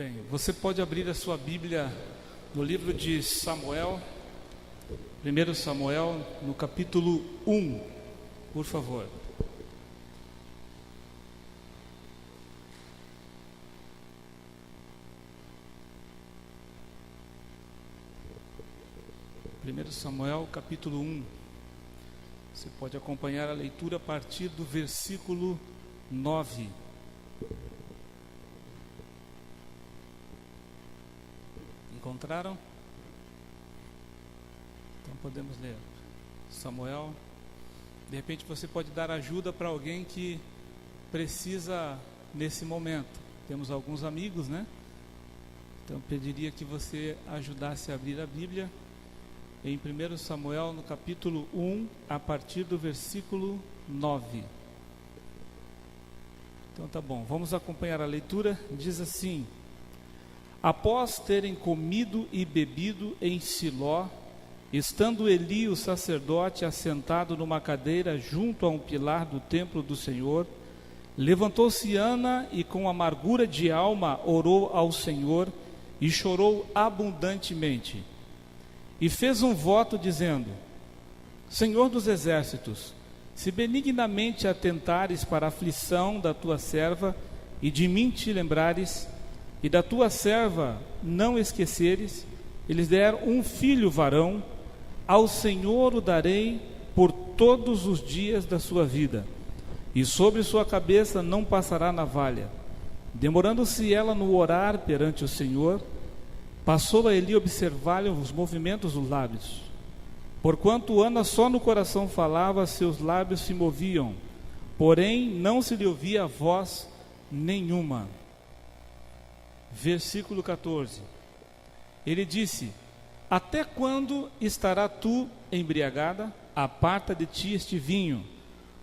Bem, você pode abrir a sua Bíblia no livro de Samuel, 1 Samuel, no capítulo 1, por favor. Primeiro Samuel, capítulo 1. Você pode acompanhar a leitura a partir do versículo 9. Encontraram? Então podemos ler. Samuel, de repente você pode dar ajuda para alguém que precisa nesse momento. Temos alguns amigos, né? Então pediria que você ajudasse a abrir a Bíblia em 1 Samuel, no capítulo 1, a partir do versículo 9. Então tá bom, vamos acompanhar a leitura. Diz assim: após terem comido e bebido em Siló, estando Eli, o sacerdote, assentado numa cadeira junto a um pilar do templo do Senhor, levantou-se Ana e com amargura de alma orou ao Senhor e chorou abundantemente. E fez um voto dizendo: Senhor dos exércitos, se benignamente atentares para a aflição da tua serva e de mim te lembrares, e da tua serva não esqueceres, eles der um filho varão, ao Senhor o darei por todos os dias da sua vida, e sobre sua cabeça não passará navalha. Demorando-se ela no orar perante o Senhor, passou a Eli observar-lhe os movimentos dos lábios. Porquanto Ana só no coração falava, seus lábios se moviam, porém não se lhe ouvia voz nenhuma. Versículo 14. Ele disse: até quando estará tu embriagada? Aparta de ti este vinho.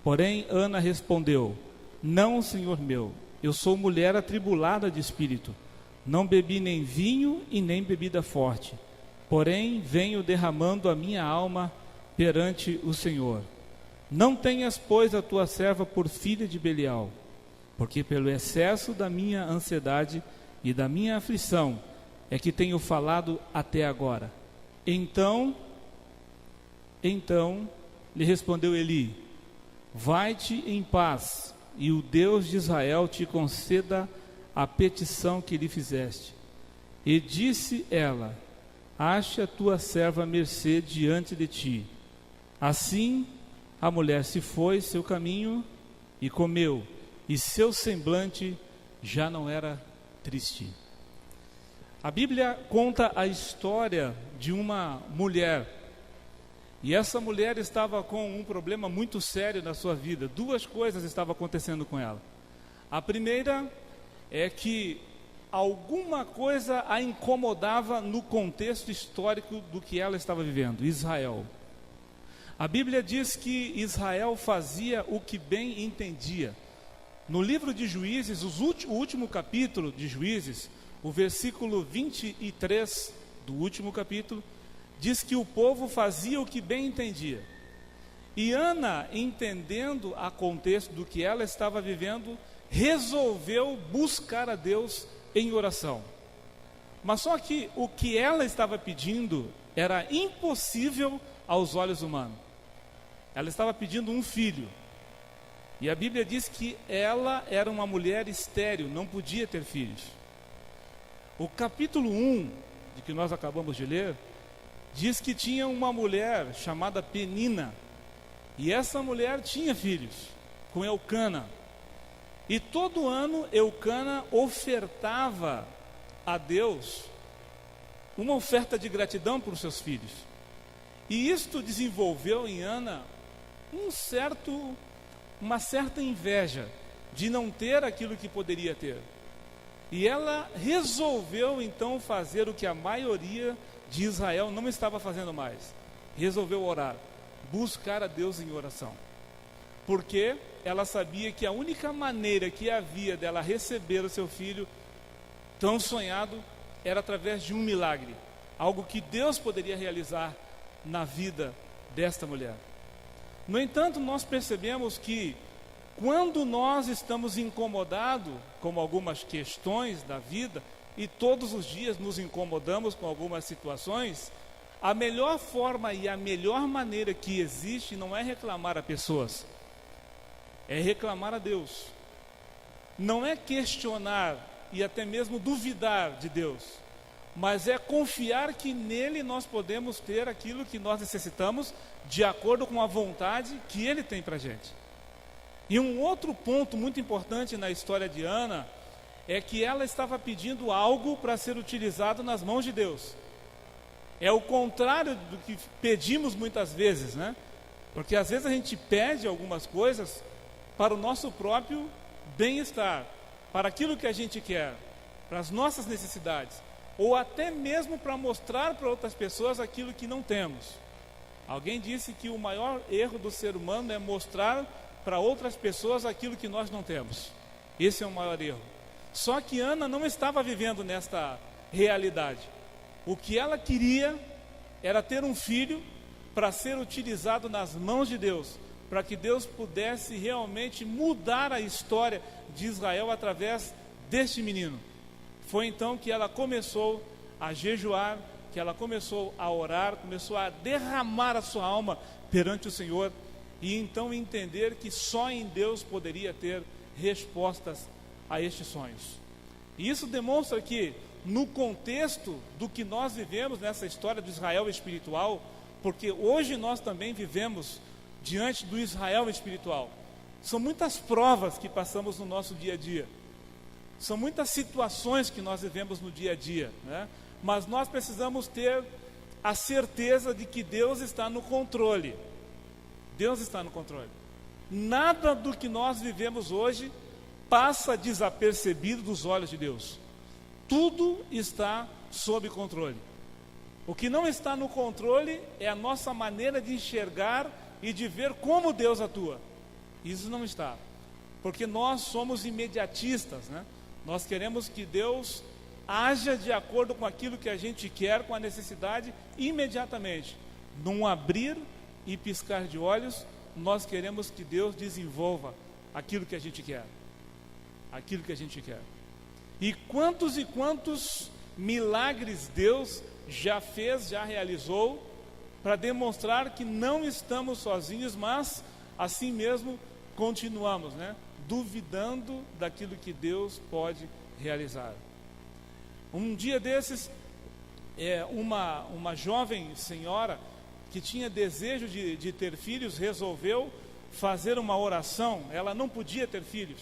Porém Ana respondeu: não, senhor meu, eu sou mulher atribulada de espírito. Não bebi nem vinho e nem bebida forte, porém venho derramando a minha alma perante o Senhor. Não tenhas, pois, a tua serva por filha de Belial, porque pelo excesso da minha ansiedade e da minha aflição é que tenho falado até agora. Então lhe respondeu Eli: vai-te em paz, e o Deus de Israel te conceda a petição que lhe fizeste. E disse ela: ache a tua serva mercê diante de ti. Assim a mulher se foi seu caminho e comeu, e seu semblante já não era triste. A Bíblia conta a história de uma mulher, e essa mulher estava com um problema muito sério na sua vida. Duas coisas estavam acontecendo com ela. A primeira é que alguma coisa a incomodava no contexto histórico do que ela estava vivendo, Israel. A Bíblia diz que Israel fazia o que bem entendia. No livro de Juízes, o último capítulo de Juízes, o versículo 23 do último capítulo, diz que o povo fazia o que bem entendia. E Ana, entendendo a contexto do que ela estava vivendo, resolveu buscar a Deus em oração. Mas só que o que ela estava pedindo era impossível aos olhos humanos. Ela estava pedindo um filho. E a Bíblia diz que ela era uma mulher estéril, não podia ter filhos. O capítulo 1, de que nós acabamos de ler, diz que tinha uma mulher chamada Penina. E essa mulher tinha filhos com Eucana. E todo ano Eucana ofertava a Deus uma oferta de gratidão por seus filhos. E isto desenvolveu em Ana uma certa inveja de não ter aquilo que poderia ter. E ela resolveu então fazer o que a maioria de Israel não estava fazendo mais. Resolveu orar, buscar a Deus em oração. Porque ela sabia que a única maneira que havia dela receber o seu filho tão sonhado era através de um milagre, algo que Deus poderia realizar na vida desta mulher. No entanto, nós percebemos que quando nós estamos incomodados com algumas questões da vida, e todos os dias nos incomodamos com algumas situações, a melhor forma e a melhor maneira que existe não é reclamar a pessoas, é reclamar a Deus. Não é questionar e até mesmo duvidar de Deus, mas é confiar que nele nós podemos ter aquilo que nós necessitamos de acordo com a vontade que ele tem para a gente. E um outro ponto muito importante na história de Ana é que ela estava pedindo algo para ser utilizado nas mãos de Deus. É o contrário do que pedimos muitas vezes, né? Porque às vezes a gente pede algumas coisas para o nosso próprio bem-estar, para aquilo que a gente quer, para as nossas necessidades, ou até mesmo para mostrar para outras pessoas aquilo que não temos. Alguém disse que o maior erro do ser humano é mostrar para outras pessoas aquilo que nós não temos. Esse é o maior erro. Só que Ana não estava vivendo nesta realidade. O que ela queria era ter um filho para ser utilizado nas mãos de Deus, para que Deus pudesse realmente mudar a história de Israel através deste menino. Foi então que ela começou a jejuar, que ela começou a orar, começou a derramar a sua alma perante o Senhor, e então entender que só em Deus poderia ter respostas a estes sonhos. E isso demonstra que, no contexto do que nós vivemos nessa história do Israel espiritual, porque hoje nós também vivemos diante do Israel espiritual, são muitas provas que passamos no nosso dia a dia, são muitas situações que nós vivemos no dia a dia, né? Mas nós precisamos ter a certeza de que Deus está no controle. Deus está no controle. Nada do que nós vivemos hoje passa desapercebido dos olhos de Deus. Tudo está sob controle. O que não está no controle é a nossa maneira de enxergar e de ver como Deus atua. Isso não está. Porque nós somos imediatistas, né? Nós queremos que Deus haja de acordo com aquilo que a gente quer, com a necessidade, imediatamente. Num abrir e piscar de olhos, nós queremos que Deus desenvolva aquilo que a gente quer. Aquilo que a gente quer. E quantos milagres Deus já fez, já realizou, para demonstrar que não estamos sozinhos, mas assim mesmo continuamos, né? Duvidando daquilo que Deus pode realizar. Um dia desses, uma jovem senhora que tinha desejo de ter filhos, resolveu fazer uma oração. Ela não podia ter filhos,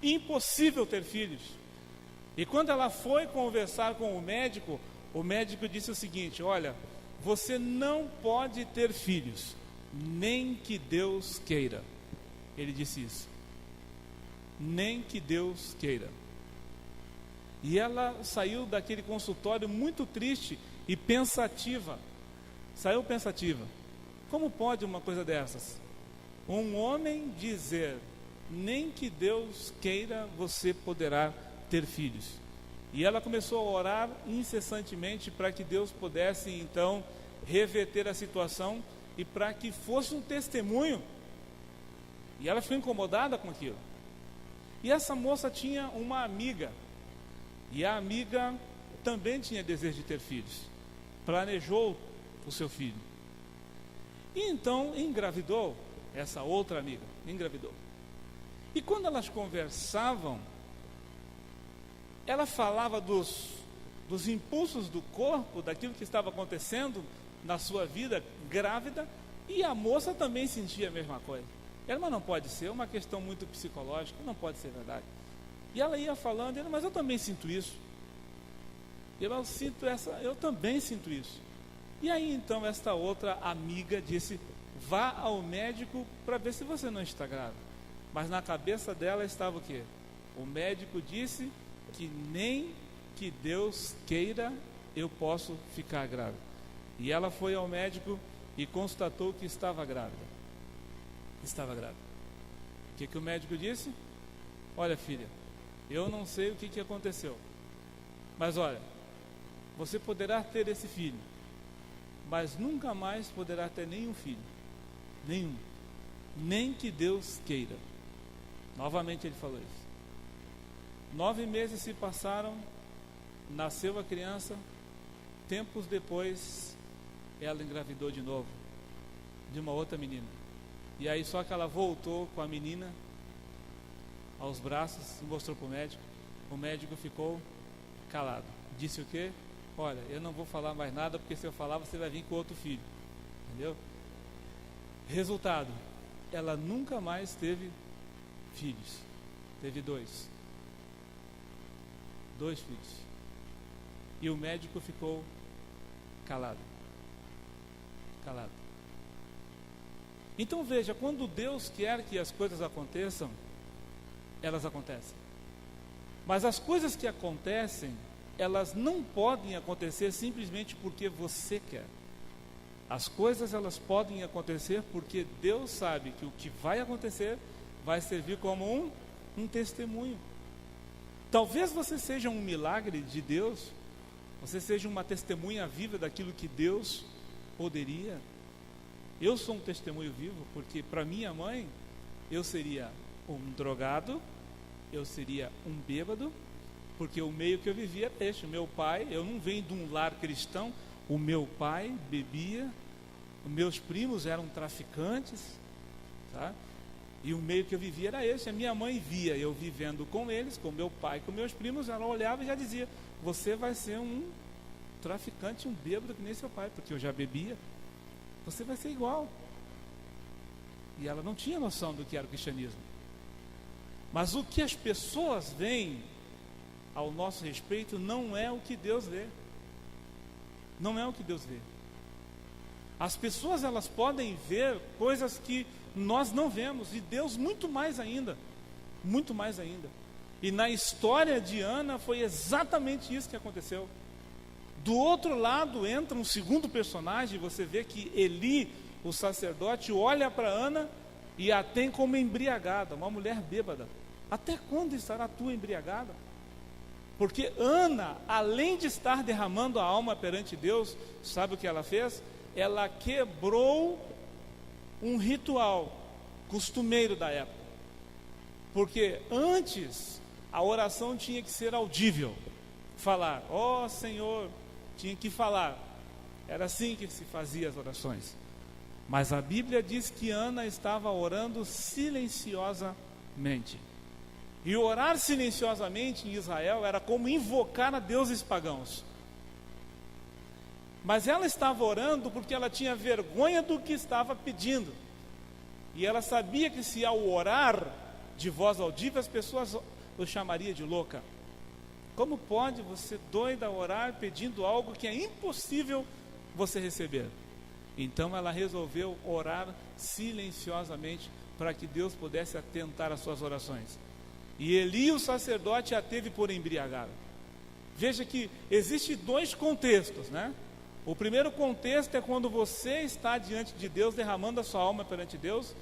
impossível ter filhos. E quando ela foi conversar com o médico disse o seguinte: olha, você não pode ter filhos, nem que Deus queira. Ele disse isso. Nem que Deus queira. E ela saiu daquele consultório muito triste e pensativa. Saiu pensativa. Como pode uma coisa dessas? Um homem dizer: nem que Deus queira você poderá ter filhos. E ela começou a orar incessantemente para que Deus pudesse então reverter a situação e para que fosse um testemunho. E ela ficou incomodada com aquilo. E essa moça tinha uma amiga, e a amiga também tinha desejo de ter filhos. Planejou o seu filho. E então engravidou, essa outra amiga, engravidou. E quando elas conversavam, ela falava dos impulsos do corpo, daquilo que estava acontecendo na sua vida grávida, e a moça também sentia a mesma coisa. Ela, mas não pode ser, é uma questão muito psicológica, não pode ser verdade. E ela ia falando, ela, mas eu também sinto isso. Eu também sinto isso. E aí então esta outra amiga disse: vá ao médico para ver se você não está grávida. Mas na cabeça dela estava o quê? O médico disse que nem que Deus queira eu posso ficar grávida. E ela foi ao médico e constatou que estava grávida. Estava grávida. O que o médico disse? Olha, filha, eu não sei o que aconteceu, mas olha, você poderá ter esse filho, mas nunca mais poderá ter nenhum filho. Nenhum. Nem que Deus queira. Novamente ele falou isso. 9 meses se passaram Nasceu a criança, tempos depois, ela engravidou de novo, de uma outra menina. E aí só que ela voltou com a menina aos braços e mostrou para o médico. O médico ficou calado. Disse o quê? Olha, eu não vou falar mais nada, porque se eu falar você vai vir com outro filho. Entendeu? Resultado, ela nunca mais teve filhos. Teve dois filhos. E o médico ficou calado. Então veja, quando Deus quer que as coisas aconteçam, elas acontecem. Mas as coisas que acontecem, elas não podem acontecer simplesmente porque você quer. As coisas, elas podem acontecer porque Deus sabe que o que vai acontecer vai servir como um testemunho. Talvez você seja um milagre de Deus, você seja uma testemunha viva daquilo que Deus poderia. Eu sou um testemunho vivo, porque para minha mãe, eu seria um drogado, eu seria um bêbado, porque o meio que eu vivia era este. Meu pai, eu não venho de um lar cristão, o meu pai bebia, os meus primos eram traficantes, tá? E o meio que eu vivia era esse. A minha mãe via eu vivendo com eles, com meu pai, com meus primos, ela olhava e já dizia: você vai ser um traficante, um bêbado que nem seu pai, porque eu já bebia, você vai ser igual. E ela não tinha noção do que era o cristianismo. Mas o que as pessoas veem ao nosso respeito não é o que Deus vê. Não é o que Deus vê. As pessoas, elas podem ver coisas que nós não vemos, e Deus muito mais ainda. Muito mais ainda. E na história de Ana foi exatamente isso que aconteceu. Do outro lado entra um segundo personagem. Você vê que Eli, o sacerdote, olha para Ana e a tem como embriagada, uma mulher bêbada. Até quando estará tu embriagada? Porque Ana, além de estar derramando a alma perante Deus, sabe o que ela fez? Ela quebrou um ritual costumeiro da época. Porque antes a oração tinha que ser audível, falar, ó Senhor, tinha que falar. Era assim que se fazia as orações. Mas a Bíblia diz que Ana estava orando silenciosamente. E orar silenciosamente em Israel era como invocar a deuses pagãos. Mas ela estava orando porque ela tinha vergonha do que estava pedindo. E ela sabia que se ao orar de voz audível, as pessoas o chamariam de louca. Como pode você doida orar pedindo algo que é impossível você receber? Então ela resolveu orar silenciosamente para que Deus pudesse atentar às suas orações. E Eli, o sacerdote, a teve por embriagada. Veja que existem dois contextos, né? O primeiro contexto é quando você está diante de Deus, derramando a sua alma perante Deus.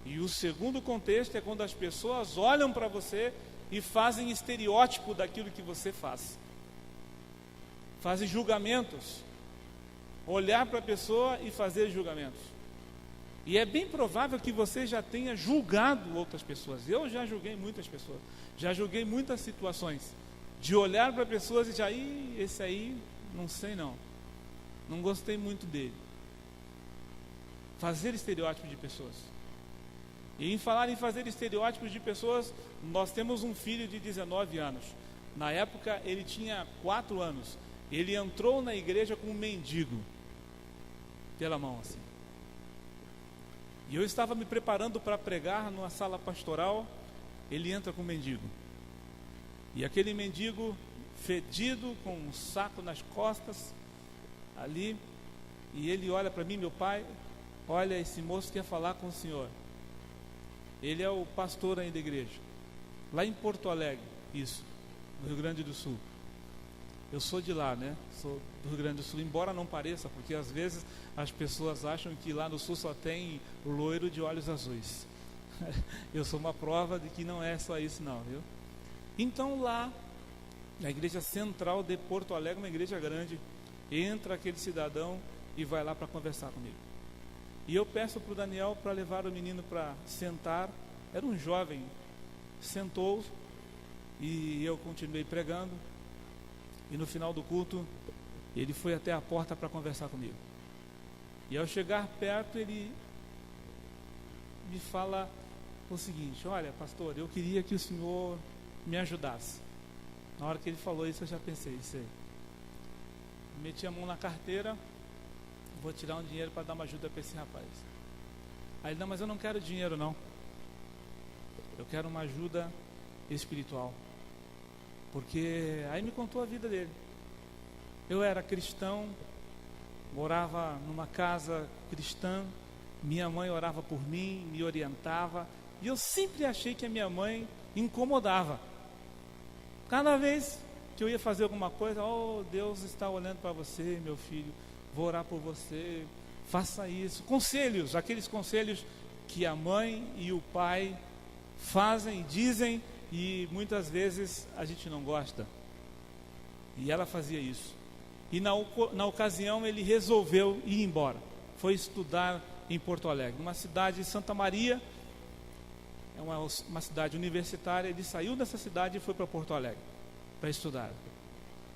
E o segundo contexto é quando as pessoas olham para você e fazem estereótipo daquilo que você faz. Fazem julgamentos. Olhar para a pessoa e fazer julgamentos. E é bem provável que você já tenha julgado outras pessoas. Eu já julguei muitas pessoas. Já julguei muitas situações. De olhar para pessoas e já, esse aí, não sei não. Não gostei muito dele. Fazer estereótipo de pessoas. E em falar em fazer estereótipos de pessoas, nós temos um filho de 19 anos. Na época ele tinha 4 anos. Ele entrou na igreja com um mendigo pela mão assim. E eu estava me preparando para pregar numa sala pastoral. Ele entra com um mendigo. E aquele mendigo fedido, com um saco nas costas ali, e ele olha para mim: meu pai, olha, esse moço quer falar com o senhor. Ele é o pastor aí da igreja, lá em Porto Alegre, isso, no Rio Grande do Sul. Eu sou de lá, né? Sou do Rio Grande do Sul, embora não pareça, porque às vezes as pessoas acham que lá no Sul só tem loiro de olhos azuis. Eu sou uma prova de que não é só isso não, viu? Então lá, na igreja central de Porto Alegre, uma igreja grande, entra aquele cidadão e vai lá para conversar comigo. E eu peço para o Daniel para levar o menino para sentar. Era um jovem, sentou, e eu continuei pregando. E no final do culto, ele foi até a porta para conversar comigo. E ao chegar perto, ele me fala o seguinte: olha, pastor, eu queria que o senhor me ajudasse. Na hora que ele falou isso, eu já pensei, isso aí. Meti a mão na carteira, vou tirar um dinheiro para dar uma ajuda para esse rapaz. Aí ele: não, mas eu não quero dinheiro não. Eu quero uma ajuda espiritual. Porque aí me contou a vida dele. Eu era cristão, morava numa casa cristã, minha mãe orava por mim, me orientava, e eu sempre achei que a minha mãe incomodava. Cada vez que eu ia fazer alguma coisa: oh, Deus está olhando para você, meu filho, vou orar por você, faça isso. Conselhos, aqueles conselhos que a mãe e o pai fazem e dizem, e muitas vezes a gente não gosta. E ela fazia isso. E na ocasião ele resolveu ir embora. Foi estudar em Porto Alegre, numa cidade de Santa Maria. É uma cidade universitária. Ele saiu dessa cidade e foi para Porto Alegre para estudar.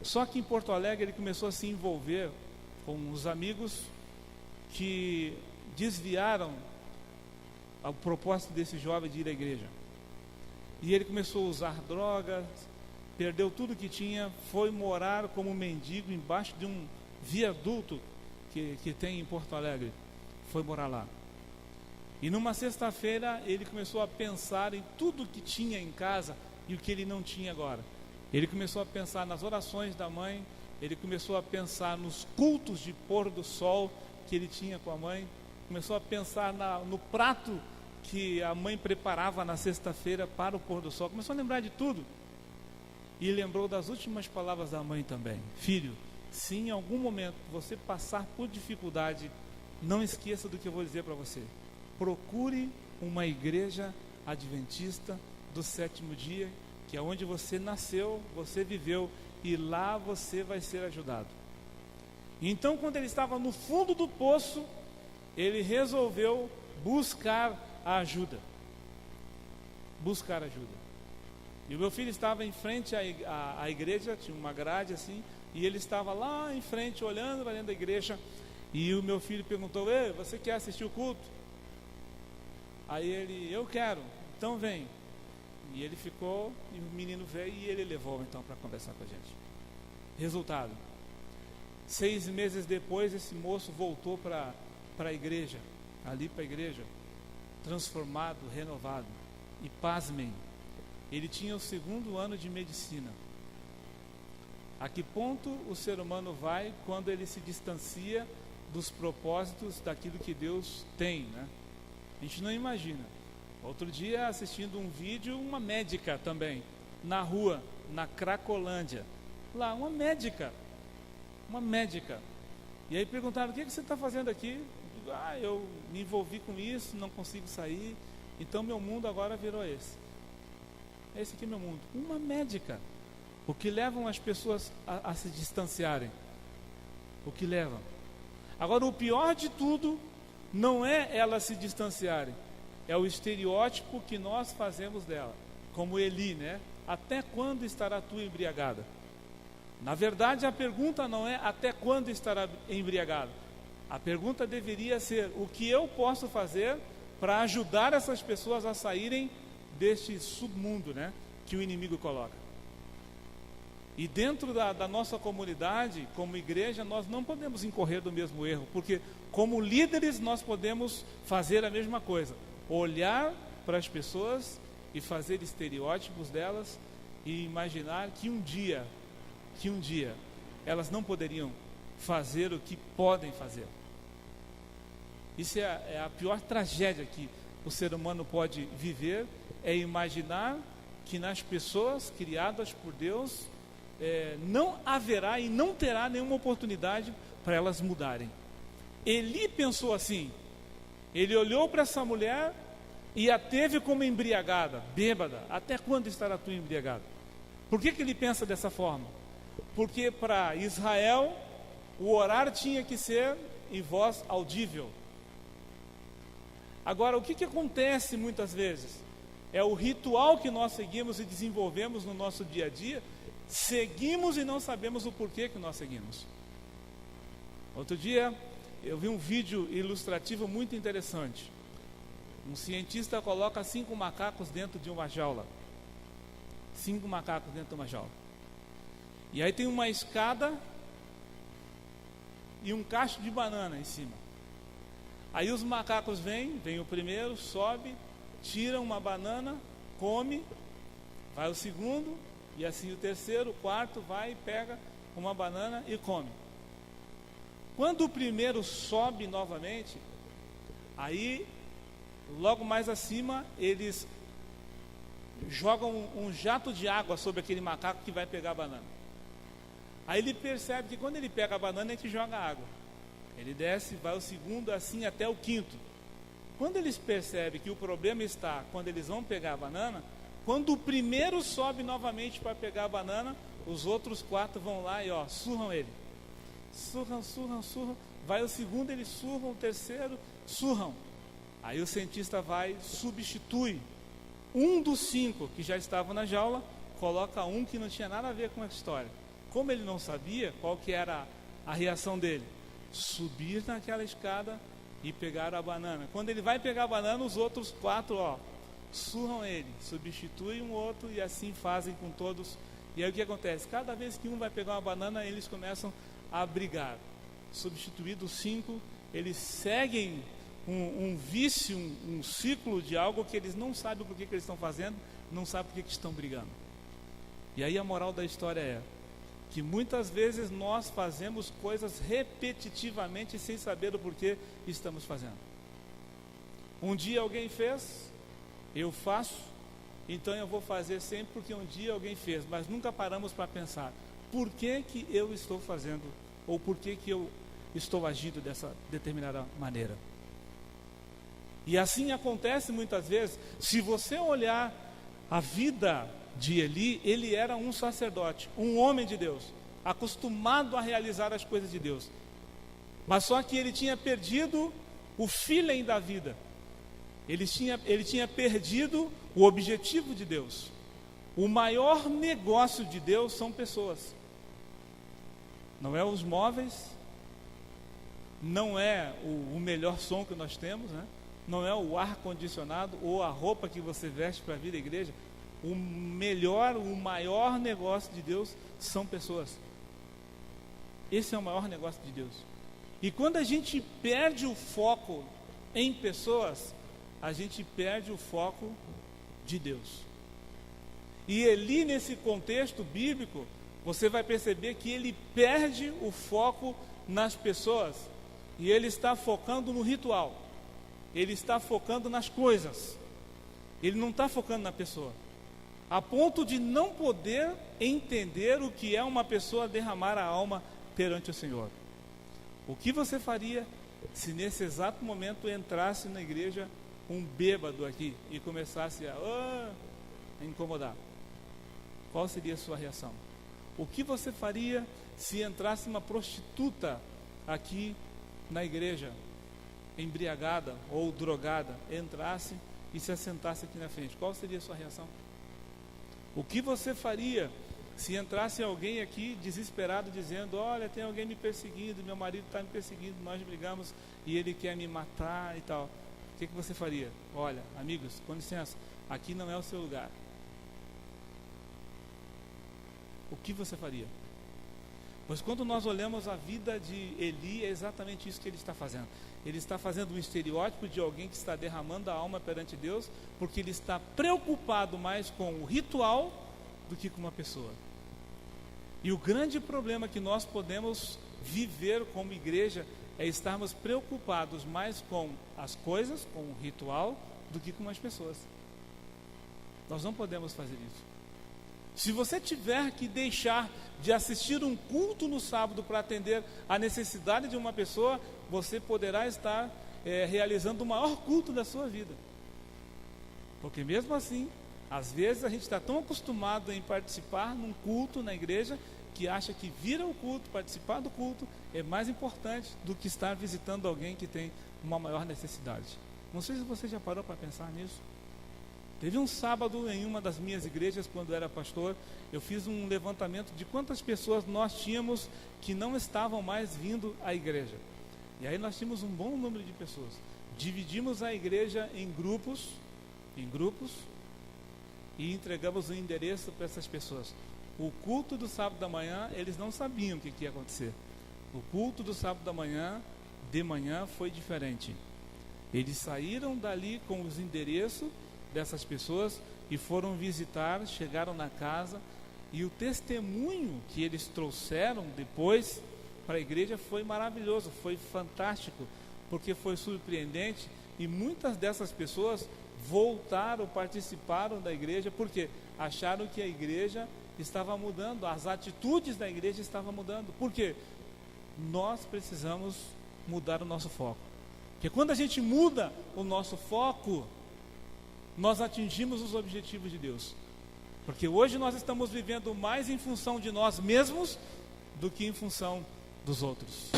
Só que em Porto Alegre ele começou a se envolver com os amigos que desviaram o propósito desse jovem de ir à igreja. E ele começou a usar drogas, perdeu tudo que tinha, foi morar como mendigo embaixo de um viaduto que tem em Porto Alegre. Foi morar lá. E numa sexta-feira ele começou a pensar em tudo que tinha em casa e o que ele não tinha agora. Ele começou a pensar nas orações da mãe, ele começou a pensar nos cultos de pôr do sol que ele tinha com a mãe, começou a pensar no prato que a mãe preparava na sexta-feira para o pôr do sol. Começou a lembrar de tudo. E lembrou das últimas palavras da mãe também: filho, se em algum momento você passar por dificuldade, não esqueça do que eu vou dizer para você. Procure uma igreja adventista do sétimo dia, que é onde você nasceu, você viveu, e lá você vai ser ajudado. Então, quando ele estava no fundo do poço, ele resolveu buscar ajuda. Buscar ajuda. E o meu filho estava em frente à igreja, tinha uma grade assim, e ele estava lá em frente, olhando para dentro da igreja, e o meu filho perguntou: ei, você quer assistir o culto? Aí ele: eu quero, então vem. E ele ficou, e o menino veio, e ele levou então para conversar com a gente. Resultado: 6 meses depois, esse moço voltou para a igreja, ali para a igreja, transformado, renovado. E pasmem, ele tinha o 2º ano de medicina. A que ponto o ser humano vai quando ele se distancia dos propósitos daquilo que Deus tem, né? A gente não imagina. Outro dia, assistindo um vídeo, uma médica também, na rua, na Cracolândia. Lá, uma médica. E aí perguntaram: o que você está fazendo aqui? Eu digo: eu me envolvi com isso, não consigo sair, então meu mundo agora virou esse. Esse aqui é meu mundo. Uma médica. O que levam as pessoas a se distanciarem? O que levam? Agora, o pior de tudo não é elas se distanciarem, é o estereótipo que nós fazemos dela, como Eli, né? Até quando estará tu embriagada? Na verdade, a pergunta não é até quando estará embriagada. A pergunta deveria ser: o que eu posso fazer para ajudar essas pessoas a saírem deste submundo, né, que o inimigo coloca. E dentro da nossa comunidade, como igreja, nós não podemos incorrer do mesmo erro, porque como líderes nós podemos fazer a mesma coisa: olhar para as pessoas e fazer estereótipos delas e imaginar que um dia elas não poderiam fazer o que podem fazer. Isso é a pior tragédia que o ser humano pode viver, é imaginar que nas pessoas criadas por Deus não haverá e não terá nenhuma oportunidade para elas mudarem. Eli pensou assim. Ele olhou para essa mulher e a teve como embriagada, bêbada. Até quando estará tu embriagada? Por que ele pensa dessa forma? Porque para Israel o orar tinha que ser em voz audível. Agora, o que acontece muitas vezes? É o ritual que nós seguimos e desenvolvemos no nosso dia a dia, seguimos e não sabemos o porquê que nós seguimos. Outro dia eu vi um vídeo ilustrativo muito interessante. Um cientista coloca 5 macacos dentro de uma jaula. 5 macacos dentro de uma jaula. E aí tem uma escada e um cacho de banana em cima. Aí os macacos vem o primeiro, sobe, tira uma banana, come, vai o segundo, e assim o terceiro, o quarto, vai e pega uma banana e come. Quando o primeiro sobe novamente, aí, logo mais acima, eles jogam um jato de água sobre aquele macaco que vai pegar a banana. Aí ele percebe que quando ele pega a banana, é que joga água. Ele desce, vai o segundo, assim até o quinto. Quando eles percebem que o problema está quando eles vão pegar a banana, quando o primeiro sobe novamente para pegar a banana, os outros 4 vão lá e surram ele. Surram. Vai o segundo, eles surram, o terceiro, surram. Aí o cientista vai, substitui um dos 5 que já estavam na jaula, coloca um que não tinha nada a ver com a história. Como ele não sabia qual que era a reação dele, subir naquela escada e pegar a banana. Quando ele vai pegar a banana, os outros 4, surram ele, substituem um outro e assim fazem com todos. E aí o que acontece? Cada vez que um vai pegar uma banana, eles começam a brigar. Substituídos 5, eles seguem um vício, um ciclo de algo que eles não sabem por que eles estão fazendo, não sabem por que estão brigando. E aí a moral da história é que muitas vezes nós fazemos coisas repetitivamente sem saber o porquê estamos fazendo. Um dia alguém fez, eu faço, então eu vou fazer sempre porque um dia alguém fez, mas nunca paramos para pensar, por que que eu estou fazendo, ou por que que eu estou agindo dessa determinada maneira. E assim acontece muitas vezes. Se você olhar a vida de Eli, ele era um sacerdote, um homem de Deus, acostumado a realizar as coisas de Deus, mas só que ele tinha perdido o feeling da vida. Ele tinha perdido o objetivo de Deus. O maior negócio de Deus são pessoas. Não é os móveis, não é o melhor som que nós temos, né? Não é o ar-condicionado ou a roupa que você veste para vir à igreja. O maior negócio de Deus são pessoas. Esse é o maior negócio de Deus. E quando a gente perde o foco em pessoas, a gente perde o foco de Deus. E Eli, nesse contexto bíblico, você vai perceber que ele perde o foco nas pessoas e ele está focando no ritual. Ele está focando nas coisas. Ele não está focando na pessoa. A ponto de não poder entender o que é uma pessoa derramar a alma perante o Senhor. O que você faria se nesse exato momento entrasse na igreja um bêbado aqui e começasse a incomodar? Qual seria a sua reação? O que você faria se entrasse uma prostituta aqui na igreja, embriagada ou drogada, entrasse e se assentasse aqui na frente? Qual seria a sua reação? O que você faria se entrasse alguém aqui desesperado dizendo: olha, tem alguém me perseguindo, meu marido está me perseguindo, nós brigamos e ele quer me matar e tal? O que você faria? Olha, amigos, com licença, aqui não é o seu lugar. O que você faria? Pois quando nós olhamos a vida de Eli, é exatamente isso que ele está fazendo. Ele está fazendo um estereótipo de alguém que está derramando a alma perante Deus, porque ele está preocupado mais com o ritual do que com uma pessoa. E o grande problema que nós podemos viver como igreja é estarmos preocupados mais com as coisas, com o ritual, do que com as pessoas. Nós não podemos fazer isso. Se você tiver que deixar de assistir um culto no sábado para atender a necessidade de uma pessoa, você poderá estar realizando o maior culto da sua vida. Porque mesmo assim, às vezes a gente está tão acostumado em participar num culto na igreja, que acha que vir ao culto, participar do culto, é mais importante do que estar visitando alguém que tem uma maior necessidade. Não sei se você já parou para pensar nisso. Teve um sábado em uma das minhas igrejas, quando era pastor, eu fiz um levantamento de quantas pessoas nós tínhamos que não estavam mais vindo à igreja. E aí nós tínhamos um bom número de pessoas. Dividimos a igreja em grupos, e entregamos o endereço para essas pessoas. O culto do sábado da manhã, eles não sabiam o que ia acontecer. O culto do sábado da manhã, de manhã, foi diferente. Eles saíram dali com os endereços dessas pessoas e foram visitar, chegaram na casa, e o testemunho que eles trouxeram depois para a igreja foi maravilhoso, foi fantástico, porque foi surpreendente, e muitas dessas pessoas voltaram, participaram da igreja, porque acharam que a igreja estava mudando, as atitudes da igreja estavam mudando. Por quê? Nós precisamos mudar o nosso foco, porque quando a gente muda o nosso foco, nós atingimos os objetivos de Deus. Porque hoje nós estamos vivendo mais em função de nós mesmos do que em função dos outros.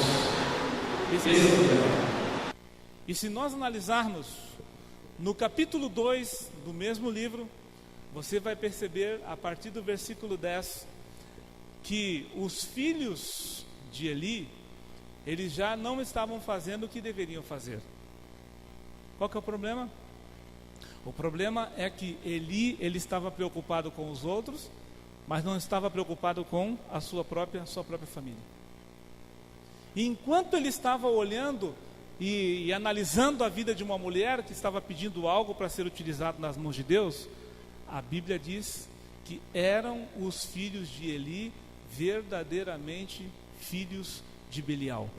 E se nós analisarmos no capítulo 2 do mesmo livro, você vai perceber a partir do versículo 10 que os filhos de Eli, eles já não estavam fazendo o que deveriam fazer. Qual que é o problema? O problema é que Eli, ele estava preocupado com os outros, mas não estava preocupado com a sua própria família. E enquanto ele estava olhando e analisando a vida de uma mulher que estava pedindo algo para ser utilizado nas mãos de Deus, a Bíblia diz que eram os filhos de Eli verdadeiramente filhos de Belial.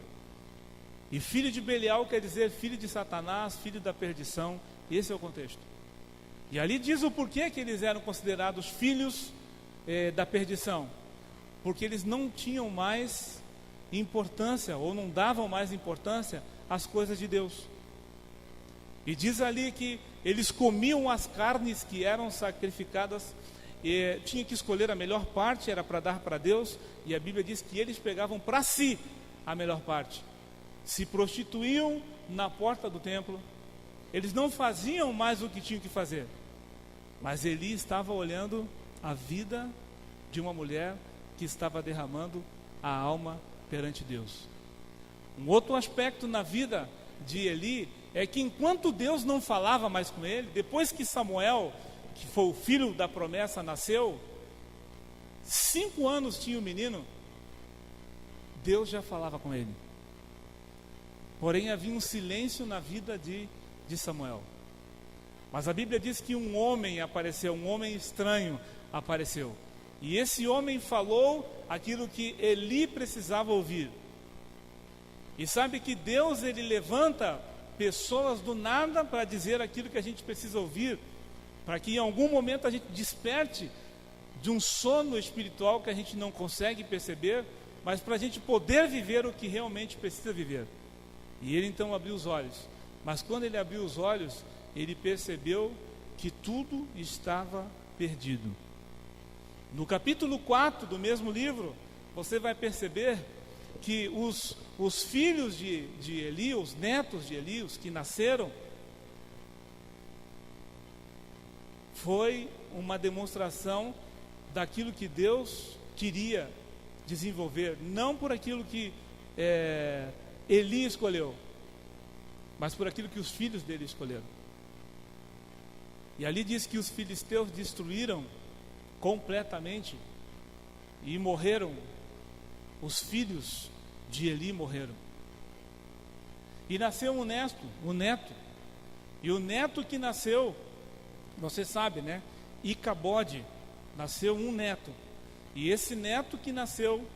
E filho de Belial quer dizer filho de Satanás, filho da perdição. Esse é o contexto. E ali diz o porquê que eles eram considerados filhos da perdição. Porque eles não tinham mais importância, ou não davam mais importância às coisas de Deus. E diz ali que eles comiam as carnes que eram sacrificadas, e tinha que escolher a melhor parte, era para dar para Deus, e a Bíblia diz que eles pegavam para si a melhor parte. Se prostituíam na porta do templo. Eles não faziam mais o que tinham que fazer. Mas Eli estava olhando a vida de uma mulher que estava derramando a alma perante Deus. Um outro aspecto na vida de Eli é que enquanto Deus não falava mais com ele, depois que Samuel, que foi o filho da promessa, nasceu, 5 anos tinha o menino, Deus já falava com ele. Porém havia um silêncio na vida de Samuel. Mas a Bíblia diz que um homem apareceu, um homem estranho apareceu. E esse homem falou aquilo que Eli precisava ouvir. E sabe que Deus, ele levanta pessoas do nada para dizer aquilo que a gente precisa ouvir, para que em algum momento a gente desperte de um sono espiritual que a gente não consegue perceber, mas para a gente poder viver o que realmente precisa viver. E ele então abriu os olhos. Mas quando ele abriu os olhos, ele percebeu que tudo estava perdido. No capítulo 4 do mesmo livro, você vai perceber que os filhos de Eli, os netos de Eli, os que nasceram, foi uma demonstração daquilo que Deus queria desenvolver, não por aquilo que Eli escolheu, mas por aquilo que os filhos dele escolheram. E ali diz que os filisteus destruíram completamente e morreram. Os filhos de Eli morreram. E nasceu um neto. E o neto que nasceu, você sabe, né? Icabode, nasceu um neto. E esse neto que nasceu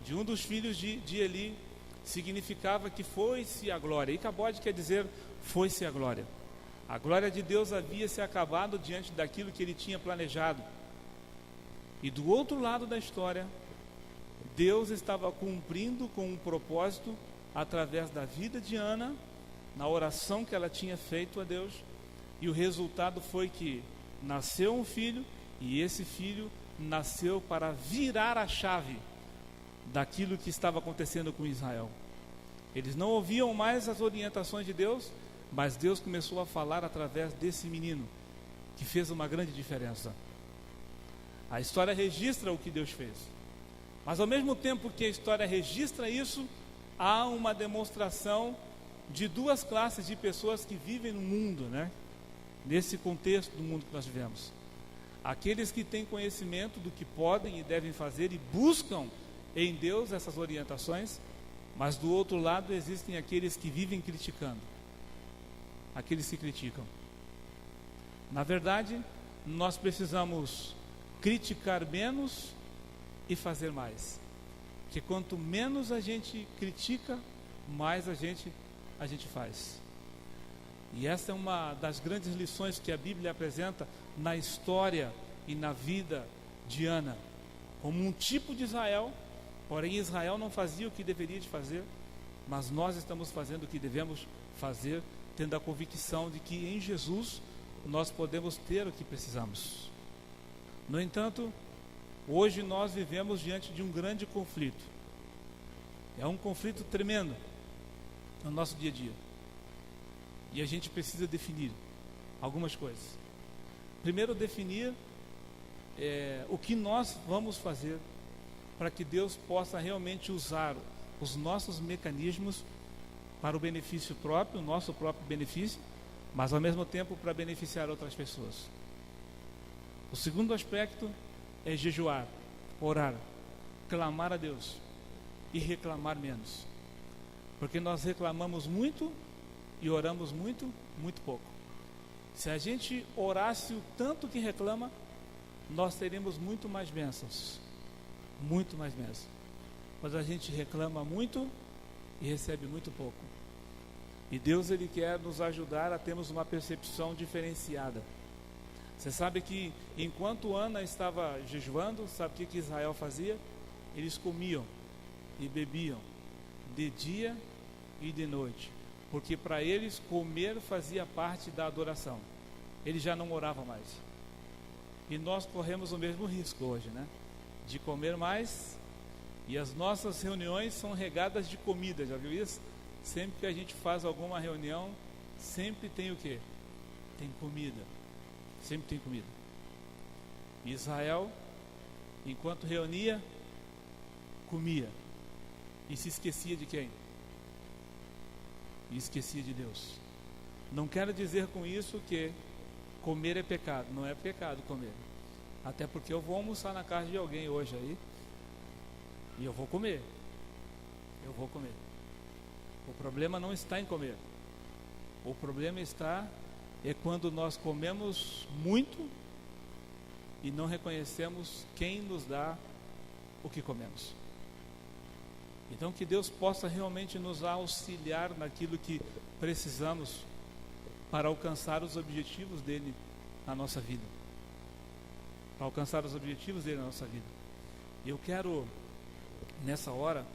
de um dos filhos de Eli significava que foi-se a glória. Icabode quer dizer foi-se a glória. A glória de Deus havia se acabado diante daquilo que ele tinha planejado. E do outro lado da história, Deus estava cumprindo com um propósito através da vida de Ana, na oração que ela tinha feito a Deus, e o resultado foi que nasceu um filho, e esse filho nasceu para virar a chave daquilo que estava acontecendo com Israel. Eles não ouviam mais as orientações de Deus, mas Deus começou a falar através desse menino. que fez uma grande diferença. A história registra o que Deus fez, mas ao mesmo tempo que a história registra isso, há uma demonstração de duas classes de pessoas que vivem no mundo, né? Nesse contexto do mundo que nós vivemos. Aqueles que têm conhecimento do que podem e devem fazer e buscam em Deus essas orientações, mas do outro lado existem aqueles que vivem criticando, aqueles que criticam. Na verdade, nós precisamos criticar menos e fazer mais, porque quanto menos a gente critica, mais a gente faz. E essa é uma das grandes lições que a Bíblia apresenta na história e na vida de Ana, como um tipo de Israel. Porém, Israel não fazia o que deveria de fazer, mas nós estamos fazendo o que devemos fazer, tendo a convicção de que em Jesus nós podemos ter o que precisamos. No entanto, hoje nós vivemos diante de um grande conflito. É um conflito tremendo no nosso dia a dia. E a gente precisa definir algumas coisas. Primeiro, definir o que nós vamos fazer para que Deus possa realmente usar os nossos mecanismos para o benefício próprio, o nosso próprio benefício, mas ao mesmo tempo para beneficiar outras pessoas. O segundo aspecto é jejuar, orar, clamar a Deus e reclamar menos. Porque nós reclamamos muito e oramos muito pouco. Se a gente orasse o tanto que reclama, nós teríamos muito mais bênçãos. Muito mais bênçãos. Mas a gente reclama muito e recebe muito pouco. E Deus, Ele quer nos ajudar a termos uma percepção diferenciada. Você sabe que enquanto Ana estava jejuando, sabe o que Israel fazia? Eles comiam e bebiam de dia e de noite, porque para eles comer fazia parte da adoração. Eles já não oravam mais. E nós corremos o mesmo risco hoje, né? De comer mais, e as nossas reuniões são regadas de comida, já viu isso? Sempre que a gente faz alguma reunião, sempre tem o quê? Tem comida. Sempre tem comida. Israel, enquanto reunia, comia. E se esquecia de quem? E esquecia de Deus. Não quero dizer com isso que comer é pecado. Não é pecado comer. Até porque eu vou almoçar na casa de alguém hoje aí, e eu vou comer. Eu vou comer. O problema não está em comer. O problema está quando nós comemos muito e não reconhecemos quem nos dá o que comemos. Então, que Deus possa realmente nos auxiliar naquilo que precisamos para alcançar os objetivos dele na nossa vida. Para alcançar os objetivos dele na nossa vida. Eu quero, nessa hora,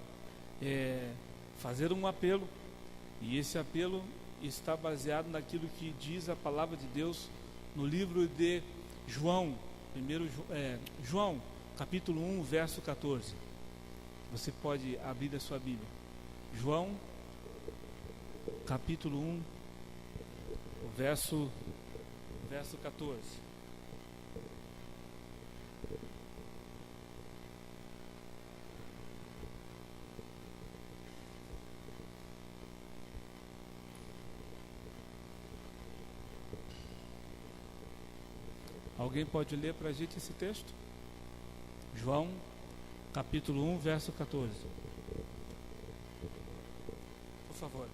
fazer um apelo, e esse apelo está baseado naquilo que diz a palavra de Deus no livro de João, João, capítulo 1, verso 14. Você pode abrir a sua Bíblia. João, capítulo 1, verso 14. Alguém pode ler para a gente esse texto? João, capítulo 1, verso 14. Por favor.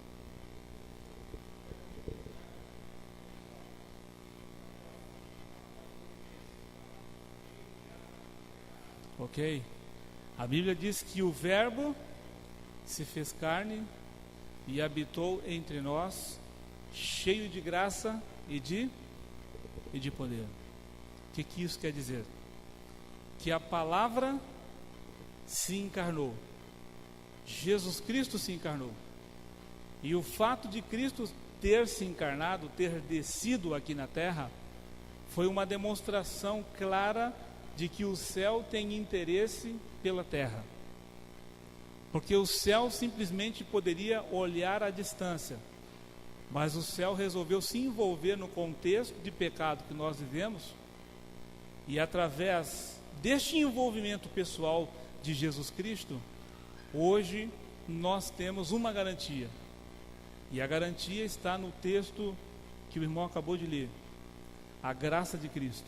Ok? A Bíblia diz que o Verbo se fez carne e habitou entre nós, cheio de graça e de poder. O que isso quer dizer? Que a palavra se encarnou. Jesus Cristo se encarnou. E o fato de Cristo ter se encarnado, ter descido aqui na terra, foi uma demonstração clara de que o céu tem interesse pela terra. Porque o céu simplesmente poderia olhar à distância Mas o céu resolveu se envolver no contexto de pecado que nós vivemos, e através deste envolvimento pessoal de Jesus Cristo, hoje nós temos uma garantia. E a garantia está no texto que o irmão acabou de ler. A graça de Cristo.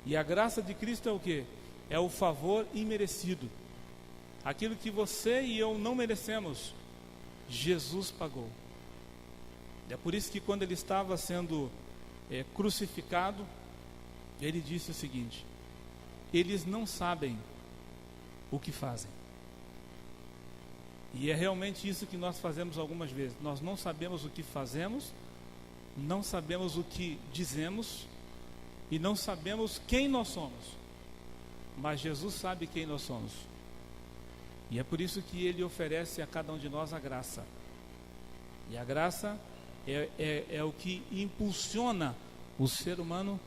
E a graça de Cristo é o quê? É o favor imerecido. Aquilo que você e eu não merecemos, Jesus pagou. É por isso que quando ele estava sendo crucificado, ele disse o seguinte: eles não sabem o que fazem. E é realmente isso que nós fazemos algumas vezes. Nós não sabemos o que fazemos, não sabemos o que dizemos e não sabemos quem nós somos. Mas Jesus sabe quem nós somos. E é por isso que ele oferece a cada um de nós a graça. E a graça é o que impulsiona o ser humano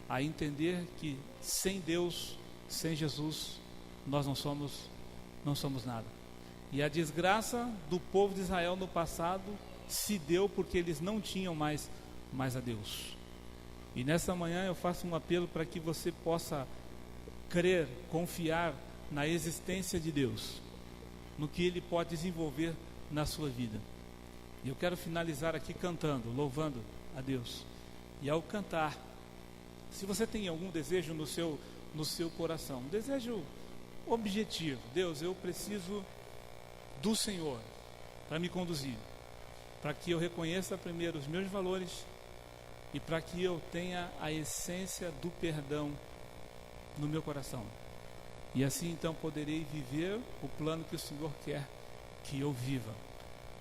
a entender que sem Deus, sem Jesus, nós não somos nada. E a desgraça do povo de Israel no passado se deu porque eles não tinham mais a Deus. E nessa manhã eu faço um apelo para que você possa crer, confiar na existência de Deus, no que Ele pode desenvolver na sua vida. E eu quero finalizar aqui cantando, louvando a Deus. E ao cantar, se você tem algum desejo no seu coração, um desejo objetivo: Deus, eu preciso do Senhor para me conduzir, para que eu reconheça primeiro os meus valores e para que eu tenha a essência do perdão no meu coração. E assim então poderei viver o plano que o Senhor quer que eu viva.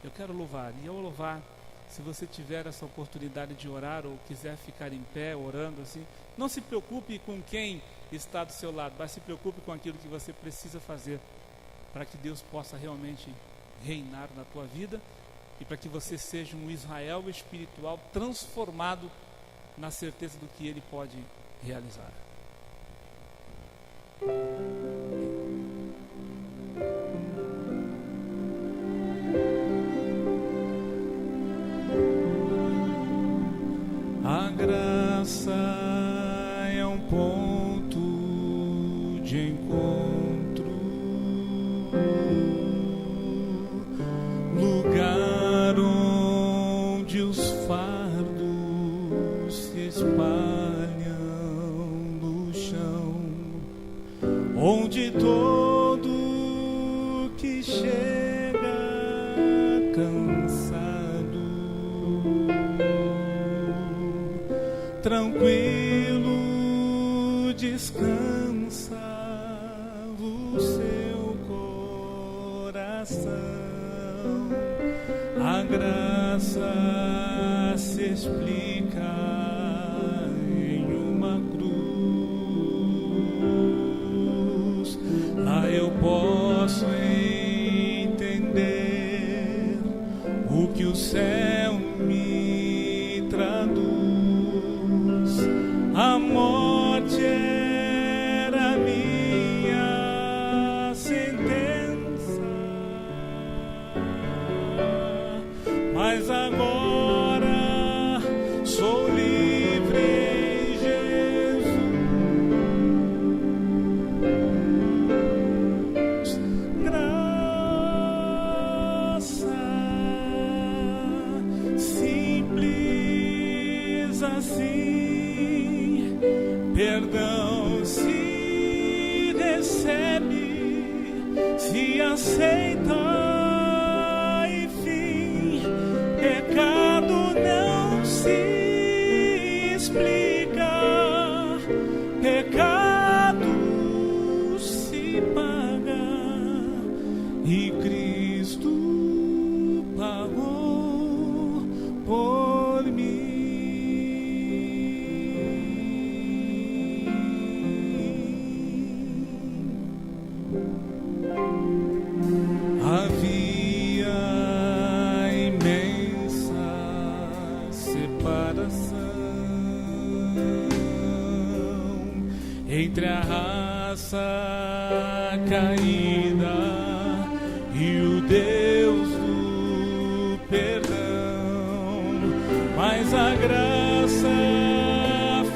Eu quero louvar, e ao louvar, se você tiver essa oportunidade de orar ou quiser ficar em pé orando assim, não se preocupe com quem está do seu lado, mas se preocupe com aquilo que você precisa fazer para que Deus possa realmente reinar na tua vida e para que você seja um Israel espiritual transformado na certeza do que Ele pode realizar. A graça é um ponto de encontro, lugar onde os fardos se espalham no chão, onde todo que chega cansado, tranquilo, descansa o seu coração. A graça se explica em uma cruz. Lá eu posso entender o que o céu me traduz. A morte era minha sentença, mas agora sou livre em Jesus. Graça simples assim, perdão se recebe, se aceita. Pecado não se explica, pecado se paga, e Cristo pagou por mim. Entre a raça caída e o Deus do perdão, a graça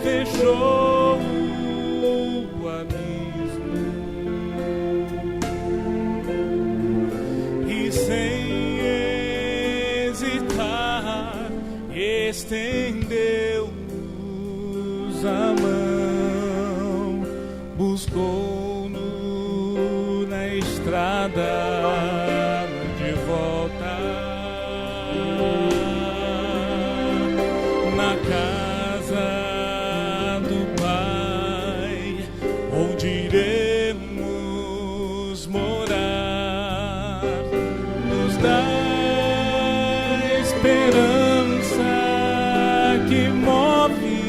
fechou o abismo e sem hesitar estendeu-nos a mão, buscou-nos na estrada de volta na casa do Pai, onde iremos morar, nos dá esperança que move,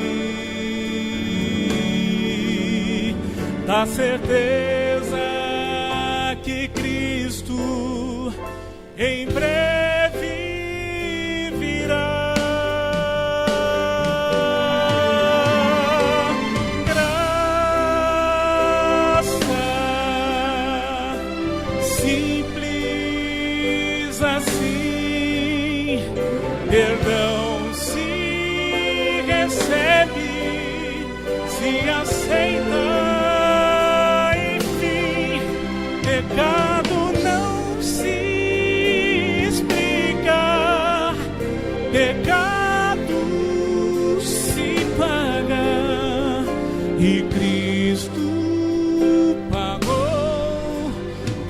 dá certeza que Cristo em breve virá. Simples assim, perdão se recebe, se aceita, enfim, pecado não se explica, pecado se paga e Cristo pagou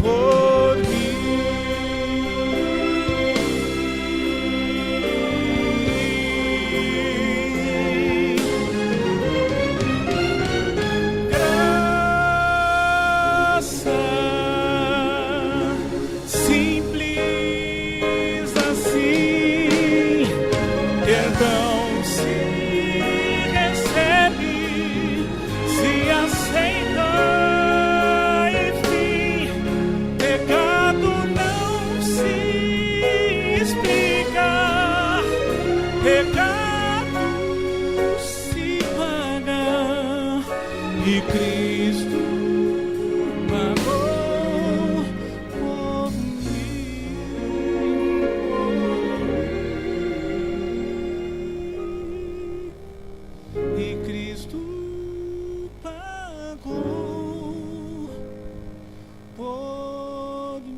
por mim. Graça simples assim, perdão se recebe, se aceita, enfim, pecado não se explica, pecado se paga e Cristo pagou por mim, e Cristo pagou por mim.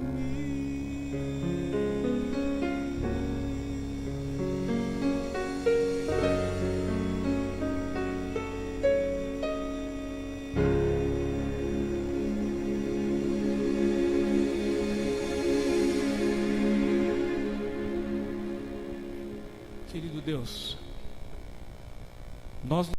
Querido Deus, nós